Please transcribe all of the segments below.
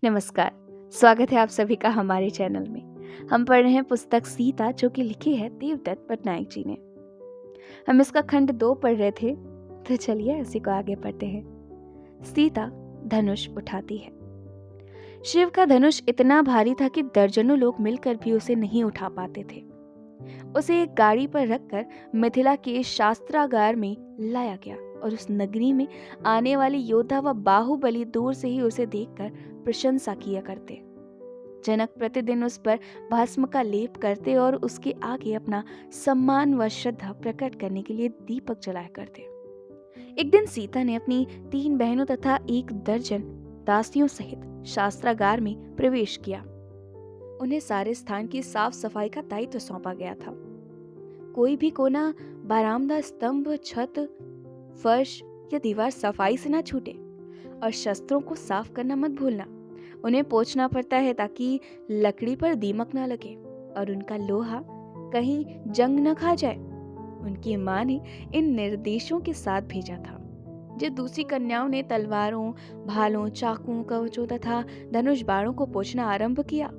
नमस्कार। स्वागत है आप सभी का हमारे चैनल में। हम पढ़ रहे हैं पुस्तक सीता, जो कि लिखी है देवदत्त पटनायक जी ने। हम इसका खंड 2 पढ़ रहे थे, तो चलिए इसी को आगे पढ़ते हैं। सीता धनुष उठाती है। शिव का धनुष इतना भारी था कि दर्जनों लोग मिलकर भी उसे नहीं उठा पाते थे। उसे एक गाड़ी पर रखकर मिथिला के शास्त्रागार में लाया गया और उस नगरी में आने वाले योद्धा व बाहुबली दूर से ही उसे देखकर प्रशंसा किया करते। जनक प्रतिदिन उस पर भस्म का लेप करते और उसके आगे अपना सम्मान व श्रद्धा प्रकट करने के लिए दीपक जलाया करते। एक दिन सीता ने अपनी 3 बहनों तथा 1 दर्जन दासियों सहित शास्त्रागार में प्रवेश किया। उन्हें सारे स्थान की साफ सफाई का दायित्व सौंपा गया था। कोई भी कोना, बरामदा, स्तंभ, छत, फर्श या दीवार सफाई से ना छूटे और शस्त्रों को साफ करना मत भूलना। उन्हें पोंछना पड़ता है ताकि लकड़ी पर दीमक न लगे और उनका लोहा कहीं जंग न खा जाए। उनकी माँ ने इन निर्देशों के साथ भेजा था। जब दूसरी कन्याओं ने तलवारों, भालों, चाकुओं, कवचों तथा धनुष बाणों को पोंछना आरंभ किया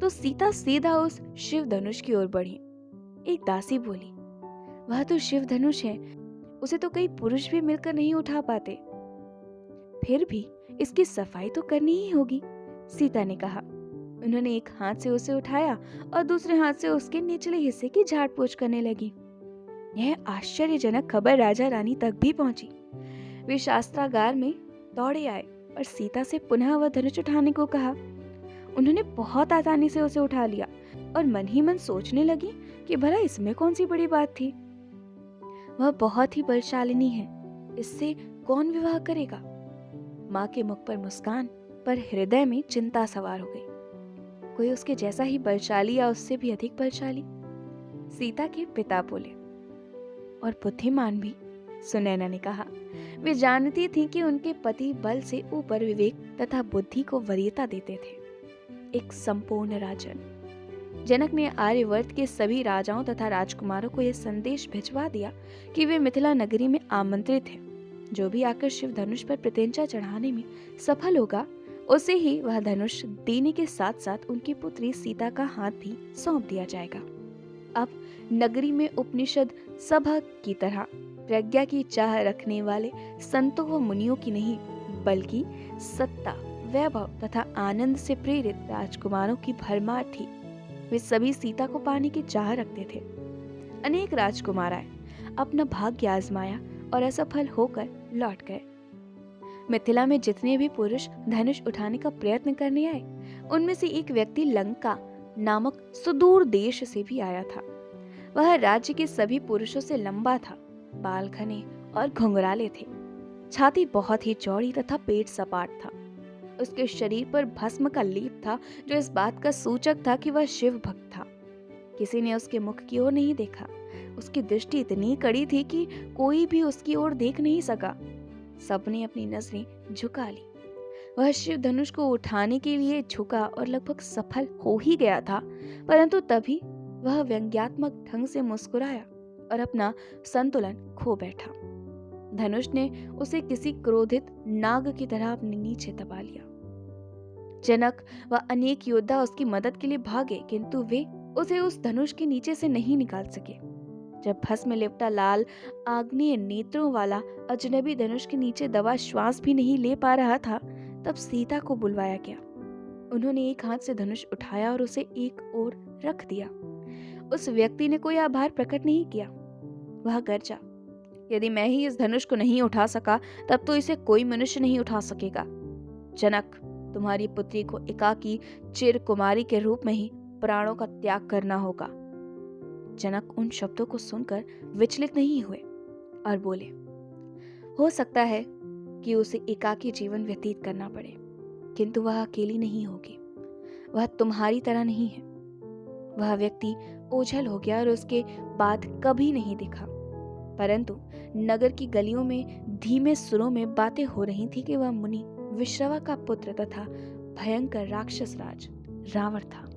तो सीता सीधा उस शिव धनुष की ओर बढ़ी। एक दासी बोली, वह तो शिव धनुष है, उसे तो कई पुरुष भी मिलकर नहीं उठा पाते। फिर भी इसकी सफाई तो करनी ही होगी, सीता ने कहा। उन्होंने एक हाथ से उसे उठाया और दूसरे हाथ से उसके निचले हिस्से की झाड़ पोंछ करने लगी। यह आश्चर्यजनक खबर राजा रानी तक भी पहुंची। वे शास्त्रागार में दौड़े आए और सीता से पुनः वह धनुष उठाने को कहा। उन्होंने बहुत आसानी से उसे उठा लिया और मन ही मन सोचने लगी कि भला इसमें कौन सी बड़ी बात थी। वह बहुत ही बलशालिनी है, इससे कौन विवाह करेगा? माँ के मुख पर मुस्कान, पर हृदय में चिंता सवार हो गई। कोई उसके जैसा ही बलशाली या उससे भी अधिक बलशाली? सीता के पिता बोले। और बुद्धिमान भी, सुनैना ने कहा। वे जानती थी कि उनके पति बल से ऊपर विवेक तथा बुद्धि को वरीयता देते थे। एक संपूर्ण राजन। जनक ने आर्यवर्त के सभी राजाओं तथा राजकुमारों को यह संदेश भिजवा दिया कि वे मिथिला नगरी में आमंत्रित हैं। जो भी आकर शिव धनुष पर प्रत्यंचा चढ़ाने में सफल होगा, उसे ही वह धनुष देने के साथ साथ उनकी पुत्री सीता का हाथ भी सौंप दिया जाएगा। अब नगरी में उपनिषद सभा की तरह प्रज्ञा की चाह रखने वाले संतों व मुनियों की नहीं, बल्कि सत्ता, वैभव तथा आनंद से प्रेरित राजकुमारों की भरमार थी। वे सभी सीता को पाने की चाह रखते थे। अनेक राजकुमार आए, अपना भाग्य आजमाया और असफल होकर लौट गए। मिथिला में जितने भी पुरुष धनुष उठाने का प्रयत्न करने आए, उनमें से एक व्यक्ति लंका नामक सुदूर देश से भी आया था। वह राज्य के सभी पुरुषों से लंबा था, बाल घने और घुंघराले थे, छाती बहुत ही चौड़ी तथा पेट सपाट था। उसके शरीर पर भस्म का लेप था, जो इस बात का सूचक था कि वह शिव भक्त था। किसी ने उसके मुख की ओर नहीं देखा। उसकी दृष्टि इतनी कड़ी थी कि कोई भी उसकी ओर देख नहीं सका। सबने अपनी नजरें झुका ली। वह शिव धनुष को उठाने के लिए झुका और लगभग सफल हो ही गया था, परंतु तभी वह व्यंग्यात्मक ढंग से मुस्कुराया और अपना संतुलन खो बैठा। धनुष ने उसे किसी क्रोधित नाग की तरह अपने नीचे दबा लिया। जनक व अनेक योद्धा उसकी मदद के लिए भागे, किंतु वे उसे उस धनुष के नीचे से नहीं निकाल सके। जब भस्म में लिपटा लाल आग्नेय नेत्रों वाला अजनबी धनुष के नीचे दबा श्वास भी नहीं ले पा रहा था, तब सीता को बुलवाया गया। उन्होंने एक हाथ से धनुष उठाया और उसे एक ओर रख दिया। उस व्यक्ति ने कोई आभार प्रकट नहीं किया। वह गरजा, यदि मैं ही इस धनुष को नहीं उठा सका, तब तो इसे कोई मनुष्य नहीं उठा सकेगा। जनक, तुम्हारी पुत्री को एकाकी चिर कुमारी के रूप में ही प्राणों का त्याग करना होगा। जनक उन शब्दों को सुनकर विचलित नहीं हुए और बोले, हो सकता है कि उसे एकाकी जीवन व्यतीत करना पड़े, किंतु वह अकेली नहीं होगी। वह तुम्हारी तरह नहीं है। वह व्यक्ति ओझल हो गया और उसके बाद कभी नहीं दिखा, परंतु नगर की गलियों में धीमे सुरों में बातें हो रही थी कि वह मुनि विश्रवा का पुत्र तथा भयंकर राक्षस राज रावण था।